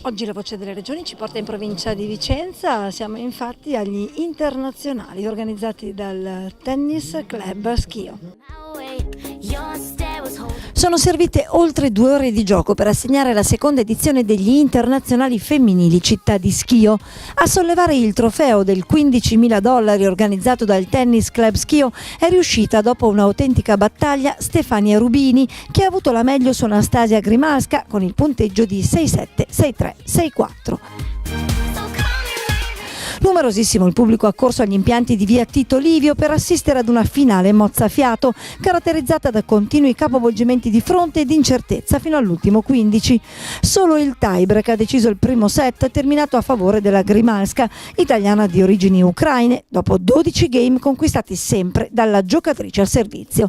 Oggi la Voce delle Regioni ci porta in provincia di Vicenza, siamo infatti agli internazionali organizzati dal Tennis Club Schio. Sono servite oltre 2 ore di gioco per assegnare la seconda edizione degli internazionali femminili Città di Schio. A sollevare il trofeo del $15.000 organizzato dal Tennis Club Schio è riuscita, dopo un'autentica battaglia, Stefania Rubini, che ha avuto la meglio su Anastasia Grimalska con il punteggio di 6-7, 6-3, 6-4. Numerosissimo il pubblico accorso agli impianti di via Tito Livio per assistere ad una finale mozzafiato, caratterizzata da continui capovolgimenti di fronte ed incertezza fino all'ultimo 15. Solo il tiebreak ha deciso il primo set, terminato a favore della Grimalska, italiana di origini ucraine, dopo 12 game conquistati sempre dalla giocatrice al servizio.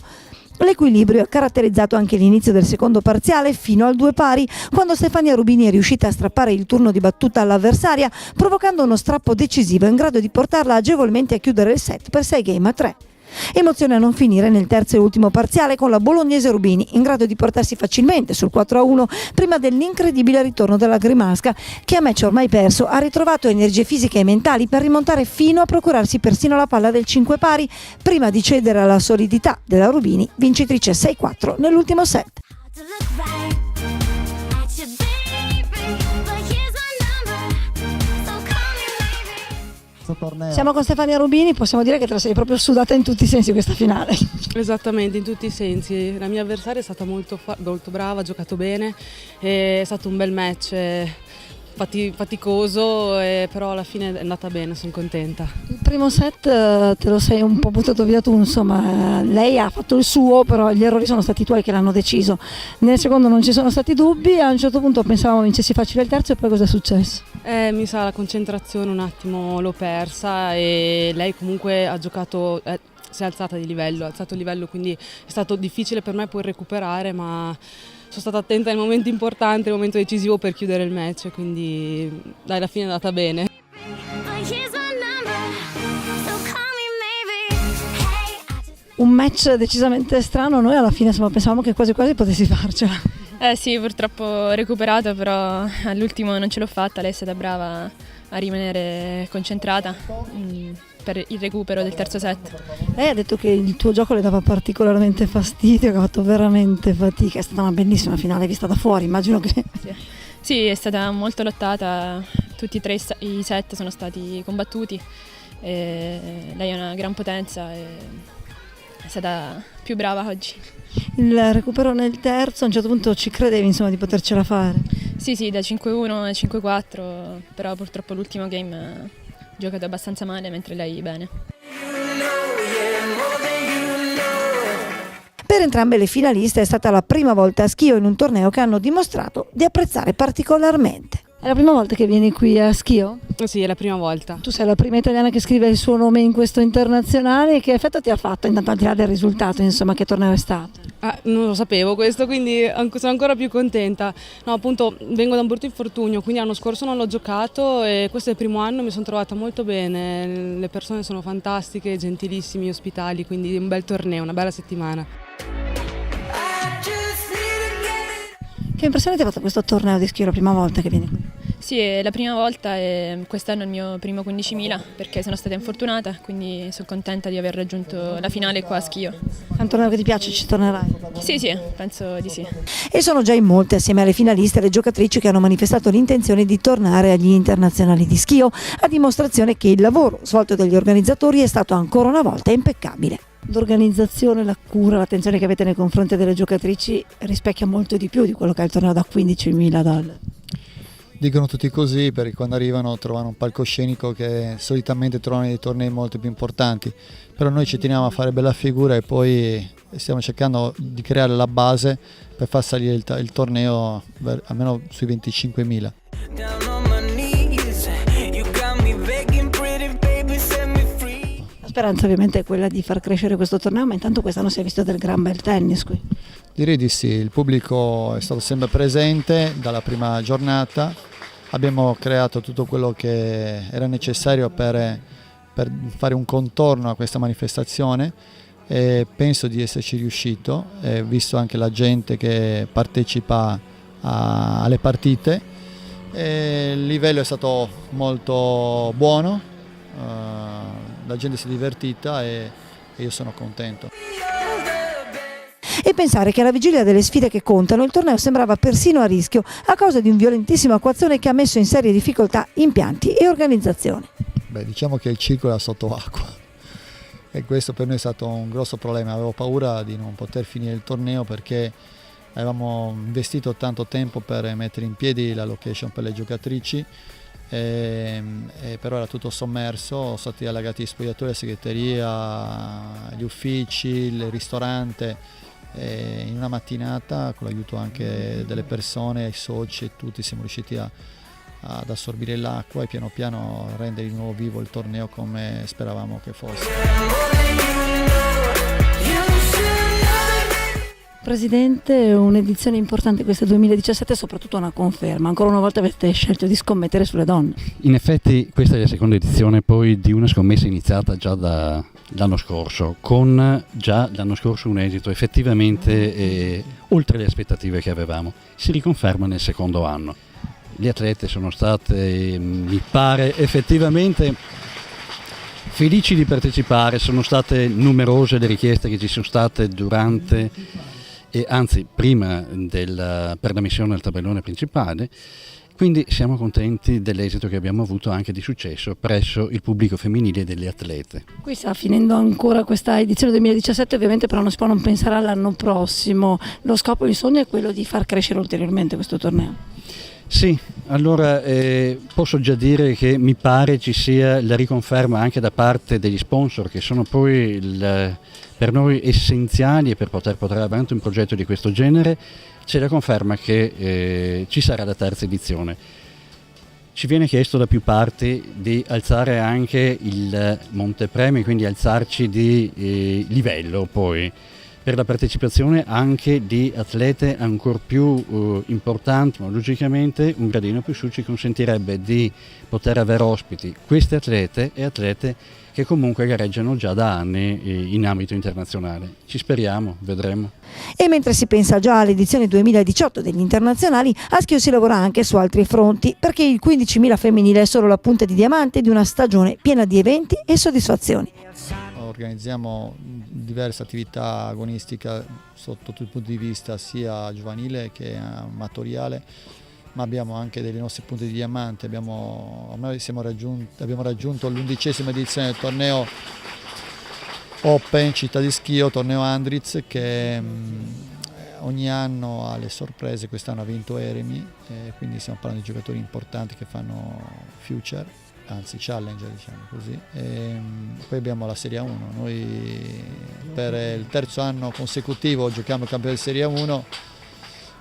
L'equilibrio ha caratterizzato anche l'inizio del secondo parziale fino al 2 pari, quando Stefania Rubini è riuscita a strappare il turno di battuta all'avversaria, provocando uno strappo decisivo in grado di portarla agevolmente a chiudere il set per 6-3. Emozione a non finire nel terzo e ultimo parziale, con la bolognese Rubini in grado di portarsi facilmente sul 4-1 prima dell'incredibile ritorno della Grimalska, che a match ormai perso ha ritrovato energie fisiche e mentali per rimontare fino a procurarsi persino la palla del 5 pari, prima di cedere alla solidità della Rubini, vincitrice 6-4 nell'ultimo set. Siamo con Stefania Rubini, possiamo dire che te la sei proprio sudata in tutti i sensi questa finale. Esattamente, in tutti i sensi. La mia avversaria è stata molto brava, ha giocato bene, è stato un bel match, faticoso, però alla fine è andata bene, sono contenta. Il primo set te lo sei un po' buttato via tu, insomma, lei ha fatto il suo, però gli errori sono stati tuoi che l'hanno deciso. Nel secondo non ci sono stati dubbi, a un certo punto pensavamo vincessi facile il terzo, e poi cosa è successo? Mi sa, la concentrazione un attimo l'ho persa, e lei comunque ha giocato, si è alzata di livello, ha alzato il livello, quindi è stato difficile per me poi recuperare, ma sono stata attenta nel momento importante, nel momento decisivo per chiudere il match, quindi dai, alla fine è andata bene. Un match decisamente strano, noi alla fine pensavamo che quasi quasi potessi farcela. Sì, purtroppo ho recuperato, però all'ultimo non ce l'ho fatta, lei è stata brava a rimanere concentrata per il recupero del terzo set. Lei ha detto che il tuo gioco le dava particolarmente fastidio, che ha fatto veramente fatica, è stata una bellissima finale vista da fuori, immagino che... Sì, è stata molto lottata, tutti e 3 i set sono stati combattuti, lei è una gran potenza e è stata più brava oggi. Il recupero nel terzo, a un certo punto ci credevi, insomma, di potercela fare? Sì, da 5-1 a 5-4, però purtroppo l'ultimo game ha giocato abbastanza male, mentre lei bene. Per entrambe le finaliste è stata la prima volta a Schio in un torneo che hanno dimostrato di apprezzare particolarmente. È la prima volta che vieni qui a Schio? Sì, è la prima volta. Tu sei la prima italiana che scrive il suo nome in questo internazionale, che effetto ti ha fatto, intanto al di là del risultato, insomma, che torneo è stato? Non lo sapevo questo, quindi sono ancora più contenta. No, appunto, vengo da un brutto infortunio, quindi l'anno scorso non l'ho giocato e questo è il primo anno, mi sono trovata molto bene, le persone sono fantastiche, gentilissimi, ospitali, quindi un bel torneo, una bella settimana. Che impressione ti ha fatto questo torneo di Schio la prima volta che vieni qui? Sì, è la prima volta e quest'anno è il mio primo 15.000 perché sono stata infortunata, quindi sono contenta di aver raggiunto la finale qua a Schio. È un torneo che ti piace, ci tornerai? Sì, penso di sì. E sono già in molte, assieme alle finaliste, le giocatrici che hanno manifestato l'intenzione di tornare agli internazionali di Schio, a dimostrazione che il lavoro svolto dagli organizzatori è stato ancora una volta impeccabile. L'organizzazione, la cura, l'attenzione che avete nei confronti delle giocatrici rispecchia molto di più di quello che è il torneo da $15.000. Dicono tutti così perché quando arrivano trovano un palcoscenico che solitamente trovano dei tornei molto più importanti, però noi ci teniamo a fare bella figura e poi stiamo cercando di creare la base per far salire il torneo almeno sui 25.000. La speranza ovviamente è quella di far crescere questo torneo, ma intanto quest'anno si è visto del gran bel tennis qui. Direi di sì, il pubblico è stato sempre presente dalla prima giornata, abbiamo creato tutto quello che era necessario per fare un contorno a questa manifestazione e penso di esserci riuscito, visto anche la gente che partecipa alle partite. Il livello è stato molto buono, la gente si è divertita e io sono contento. E pensare che alla vigilia delle sfide che contano il torneo sembrava persino a rischio a causa di un violentissimo acquazzone che ha messo in serie difficoltà impianti e organizzazione. Diciamo che il circolo era sotto acqua e questo per noi è stato un grosso problema. Avevo paura di non poter finire il torneo perché avevamo investito tanto tempo per mettere in piedi la location per le giocatrici, e però era tutto sommerso, sono stati allagati gli spogliatoi, la segreteria, gli uffici, il ristorante. E in una mattinata, con l'aiuto anche delle persone, i soci e tutti, siamo riusciti ad assorbire l'acqua e piano piano rendere di nuovo vivo il torneo come speravamo che fosse. Presidente, un'edizione importante questa 2017 e soprattutto una conferma. Ancora una volta avete scelto di scommettere sulle donne. In effetti questa è la seconda edizione poi di una scommessa iniziata già dall'anno scorso, con già l'anno scorso un esito effettivamente oltre le aspettative che avevamo. Si riconferma nel secondo anno. Le atlete sono state, mi pare, effettivamente felici di partecipare, sono state numerose le richieste che ci sono state durante e anzi prima per la missione al tabellone principale, quindi siamo contenti dell'esito che abbiamo avuto anche di successo presso il pubblico femminile delle atlete. Qui sta finendo ancora questa edizione 2017, ovviamente però non si può non pensare all'anno prossimo. Lo scopo, il sogno è quello di far crescere ulteriormente questo torneo. Sì, allora posso già dire che mi pare ci sia la riconferma anche da parte degli sponsor che sono poi per noi essenziali per poter portare avanti un progetto di questo genere. C'è la conferma che ci sarà la terza edizione. Ci viene chiesto da più parti di alzare anche il montepremi, quindi alzarci di livello poi, per la partecipazione anche di atlete ancora più importanti, ma logicamente un gradino più su ci consentirebbe di poter avere ospiti queste atlete e atlete che comunque gareggiano già da anni in ambito internazionale. Ci speriamo, vedremo. E mentre si pensa già all'edizione 2018 degli internazionali, a Schio si lavora anche su altri fronti, perché il 15.000 femminile è solo la punta di diamante di una stagione piena di eventi e soddisfazioni. Organizziamo diverse attività agonistiche sotto tutti i punti di vista, sia giovanile che amatoriale, ma abbiamo anche dei nostri punti di diamante. Abbiamo raggiunto l'11ª edizione del torneo Open Città di Schio, torneo Andritz, che ogni anno ha le sorprese. Quest'anno ha vinto Eremi, quindi stiamo parlando di giocatori importanti che fanno Future, anzi Challenger, diciamo così. Poi abbiamo la Serie 1, noi per il terzo anno consecutivo giochiamo il campionato di Serie 1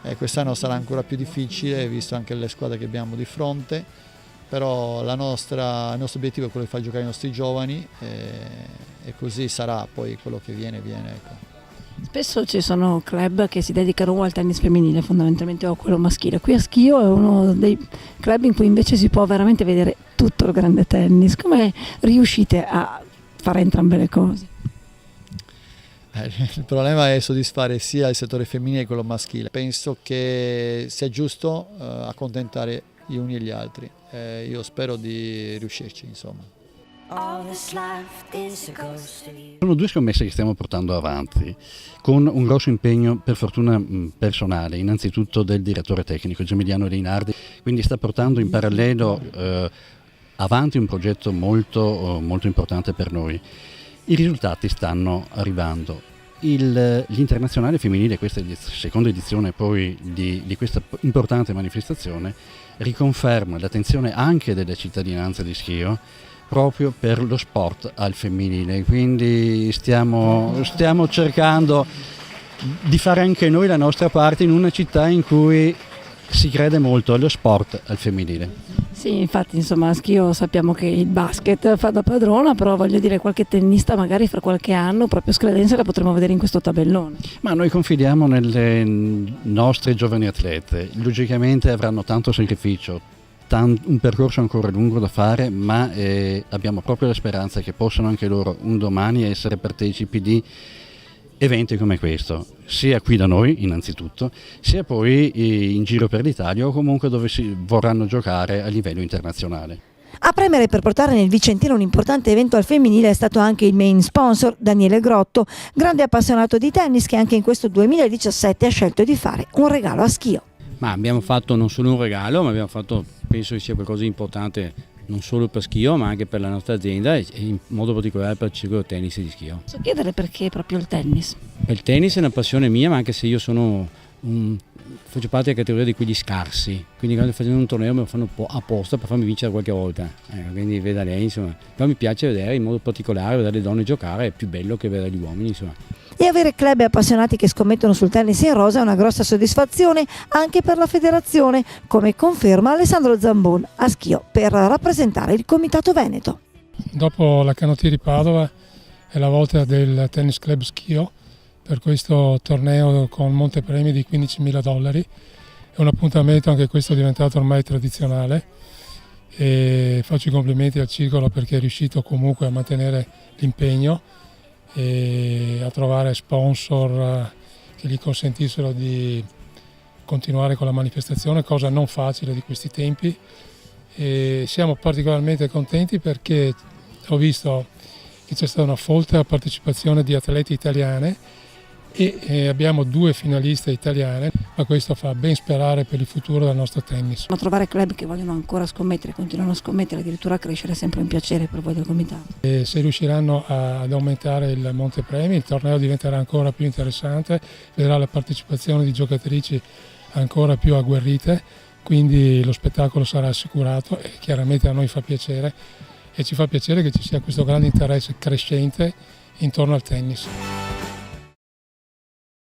e quest'anno sarà ancora più difficile visto anche le squadre che abbiamo di fronte, però il nostro obiettivo è quello di far giocare i nostri giovani e così sarà, poi quello che viene. Ecco. Spesso ci sono club che si dedicano al tennis femminile fondamentalmente o a quello maschile. Qui a Schio è uno dei club in cui invece si può veramente vedere tutto il grande tennis. Come riuscite a fare entrambe le cose? Il problema è soddisfare sia il settore femminile che quello maschile. Penso che sia giusto accontentare gli uni e gli altri. Io spero di riuscirci, insomma. Sono due scommesse che stiamo portando avanti con un grosso impegno, per fortuna personale, innanzitutto del direttore tecnico Gemiliano Leinardi, quindi sta portando in parallelo avanti un progetto molto importante per noi. I risultati stanno arrivando. L'internazionale femminile, questa è la seconda edizione poi di questa importante manifestazione, riconferma l'attenzione anche delle cittadinanze di Schio proprio per lo sport al femminile, quindi stiamo cercando di fare anche noi la nostra parte in una città in cui si crede molto allo sport al femminile. Sì, infatti insomma a Schio sappiamo che il basket fa da padrona, però voglio dire qualche tennista magari fra qualche anno proprio scledense la potremo vedere in questo tabellone. Ma noi confidiamo nelle nostre giovani atlete, logicamente avranno tanto sacrificio, un percorso ancora lungo da fare, ma abbiamo proprio la speranza che possano anche loro un domani essere partecipi di eventi come questo, sia qui da noi innanzitutto, sia poi in giro per l'Italia o comunque dove si vorranno giocare a livello internazionale. A premere per portare nel Vicentino un importante evento al femminile è stato anche il main sponsor, Daniele Grotto, grande appassionato di tennis che anche in questo 2017 ha scelto di fare un regalo a Schio. Ma abbiamo fatto non solo un regalo, ma abbiamo fatto, penso che sia qualcosa di importante non solo per Schio ma anche per la nostra azienda e in modo particolare per il circolo tennis di Schio. Posso chiedere perché proprio il tennis? Il tennis è una passione mia, ma anche se io faccio parte della categoria di quelli scarsi, quindi quando facendo un torneo me lo fanno apposta per farmi vincere qualche volta, quindi veda lei, insomma. Però mi piace vedere in modo particolare, vedere le donne giocare, è più bello che vedere gli uomini, insomma. E avere club e appassionati che scommettono sul tennis in rosa è una grossa soddisfazione anche per la federazione, come conferma Alessandro Zambon a Schio per rappresentare il Comitato Veneto. Dopo la Canottieri Padova è la volta del Tennis Club Schio per questo torneo con montepremi di $15.000. È un appuntamento anche questo diventato ormai tradizionale e faccio i complimenti al circolo perché è riuscito comunque a mantenere l'impegno e a trovare sponsor che gli consentissero di continuare con la manifestazione, cosa non facile di questi tempi. E siamo particolarmente contenti perché ho visto che c'è stata una folta partecipazione di atleti italiane e abbiamo 2 finaliste italiane, ma questo fa ben sperare per il futuro del nostro tennis. Ma trovare club che vogliono ancora scommettere, continuano a scommettere, addirittura a crescere è sempre un piacere per voi del Comitato. E se riusciranno ad aumentare il montepremi, il torneo diventerà ancora più interessante, vedrà la partecipazione di giocatrici ancora più agguerrite, quindi lo spettacolo sarà assicurato e chiaramente a noi fa piacere e ci fa piacere che ci sia questo grande interesse crescente intorno al tennis.